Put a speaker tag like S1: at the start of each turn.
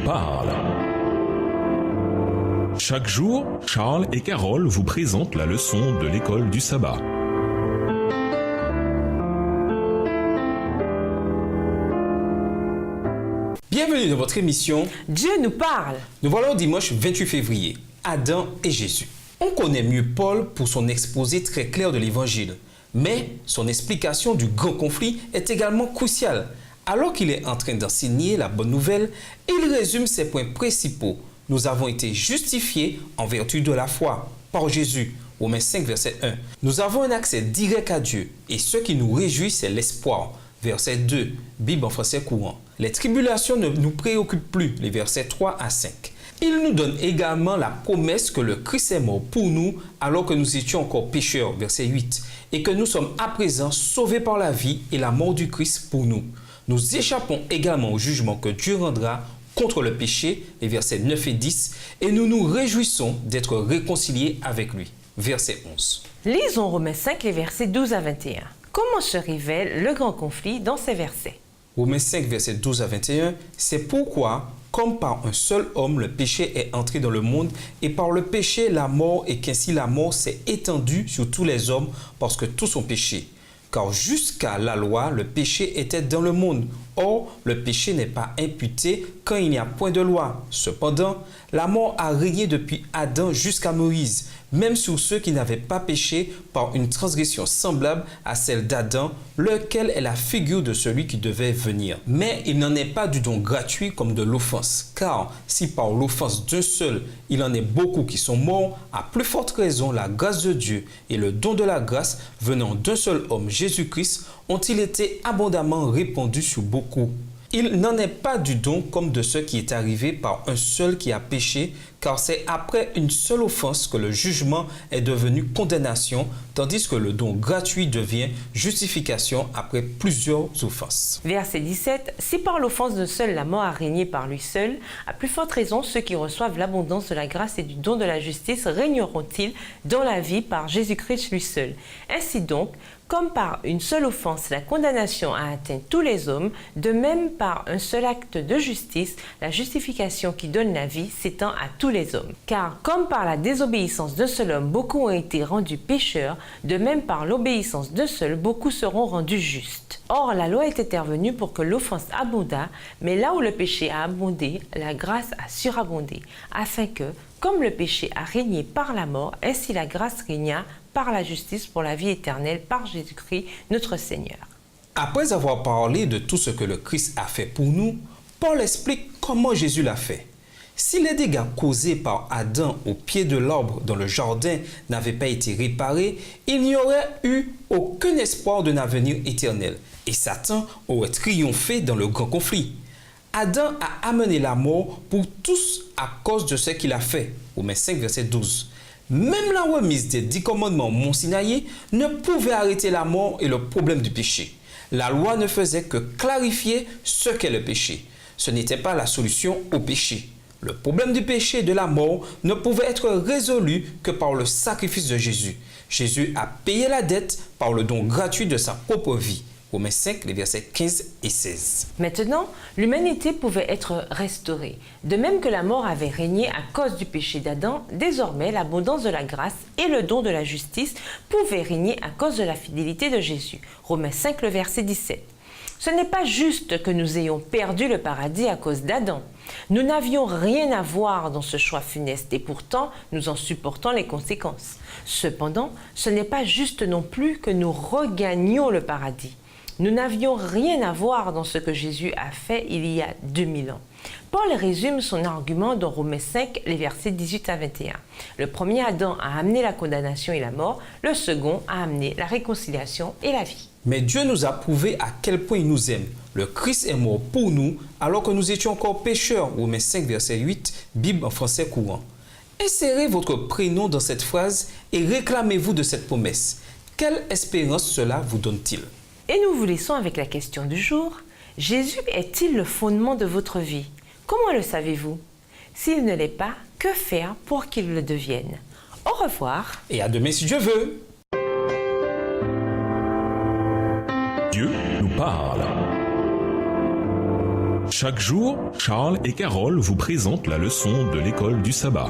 S1: parle. Chaque jour, Charles et Carole vous présentent la leçon de l'école du sabbat.
S2: Bienvenue dans votre émission
S3: Dieu nous parle.
S2: Nous voilà au dimanche 28 février, Adam et Jésus. On connaît mieux Paul pour son exposé très clair de l'évangile, mais son explication du grand conflit est également cruciale. Alors qu'il est en train d'enseigner la bonne nouvelle, il résume ses points principaux. Nous avons été justifiés en vertu de la foi par Jésus. Romains 5, verset 1. Nous avons un accès direct à Dieu et ce qui nous réjouit, c'est l'espoir. Verset 2, Bible en français courant. Les tribulations ne nous préoccupent plus, les versets 3 à 5. Il nous donne également la promesse que le Christ est mort pour nous alors que nous étions encore pécheurs, verset 8, et que nous sommes à présent sauvés par la vie et la mort du Christ pour nous. Nous échappons également au jugement que Dieu rendra contre le péché, les versets 9 et 10, et nous nous réjouissons d'être réconciliés avec lui, verset 11.
S3: Lisons Romains 5, les versets 12 à 21. Comment se révèle le grand conflit dans ces versets?
S2: Romains 5, versets 12 à 21, c'est pourquoi, comme par un seul homme, le péché est entré dans le monde, et par le péché, la mort, et qu'ainsi la mort s'est étendue sur tous les hommes, parce que tous ont péché. Car jusqu'à la loi, le péché était dans le monde. Or, le péché n'est pas imputé quand il n'y a point de loi. Cependant, la mort a régné depuis Adam jusqu'à Moïse, même sur ceux qui n'avaient pas péché par une transgression semblable à celle d'Adam, lequel est la figure de celui qui devait venir. Mais il n'en est pas du don gratuit comme de l'offense, car si par l'offense d'un seul, il en est beaucoup qui sont morts, à plus forte raison, la grâce de Dieu et le don de la grâce venant d'un seul homme, Jésus-Christ, ont-ils été abondamment répandus sur beaucoup. Il n'en est pas du don comme de ce qui est arrivé par un seul qui a péché, car c'est après une seule offense que le jugement est devenu condamnation, tandis que le don gratuit devient justification après plusieurs offenses.
S3: Verset 17. Si par l'offense d'un seul la mort a régné par lui seul, à plus forte raison ceux qui reçoivent l'abondance de la grâce et du don de la justice régneront-ils dans la vie par Jésus-Christ lui seul. Ainsi donc, comme par une seule offense, la condamnation a atteint tous les hommes, de même par un seul acte de justice, la justification qui donne la vie s'étend à tous les hommes. Car comme par la désobéissance d'un seul homme, beaucoup ont été rendus pécheurs, de même par l'obéissance d'un seul, beaucoup seront rendus justes. Or, la loi est intervenue pour que l'offense abondât, mais là où le péché a abondé, la grâce a surabondé, afin que, comme le péché a régné par la mort, ainsi la grâce régna par la justice pour la vie éternelle par Jésus-Christ notre Seigneur.
S2: Après avoir parlé de tout ce que le Christ a fait pour nous, Paul explique comment Jésus l'a fait. Si les dégâts causés par Adam au pied de l'arbre dans le jardin n'avaient pas été réparés, il n'y aurait eu aucun espoir d'un avenir éternel et Satan aurait triomphé dans le grand conflit. Adam a amené la mort pour tous à cause de ce qu'il a fait. Romains 5, verset 12. Même la remise des 10 commandements Mont-Sinaï ne pouvait arrêter la mort et le problème du péché. La loi ne faisait que clarifier ce qu'est le péché. Ce n'était pas la solution au péché. Le problème du péché et de la mort ne pouvait être résolu que par le sacrifice de Jésus. Jésus a payé la dette par le don gratuit de sa propre vie. Romains 5, les versets 15 et 16.
S3: Maintenant, l'humanité pouvait être restaurée. De même que la mort avait régné à cause du péché d'Adam, désormais l'abondance de la grâce et le don de la justice pouvaient régner à cause de la fidélité de Jésus. Romains 5, le verset 17. Ce n'est pas juste que nous ayons perdu le paradis à cause d'Adam. Nous n'avions rien à voir dans ce choix funeste et pourtant nous en supportons les conséquences. Cependant, ce n'est pas juste non plus que nous regagnions le paradis. Nous n'avions rien à voir dans ce que Jésus a fait il y a 2000 ans. Paul résume son argument dans Romains 5, les versets 18 à 21. Le premier Adam a amené la condamnation et la mort, le second a amené la réconciliation et la vie.
S2: Mais Dieu nous a prouvé à quel point il nous aime. Le Christ est mort pour nous alors que nous étions encore pécheurs. Romains 5, verset 8, Bible en français courant. Insérez votre prénom dans cette phrase et réclamez-vous de cette promesse. Quelle espérance cela vous donne-t-il?
S3: Et nous vous laissons avec la question du jour. Jésus est-il le fondement de votre vie? Comment le savez-vous? S'il ne l'est pas, que faire pour qu'il le devienne? Au revoir.
S2: Et à demain si Dieu veut.
S1: Dieu nous parle. Chaque jour, Charles et Carole vous présentent la leçon de l'école du sabbat.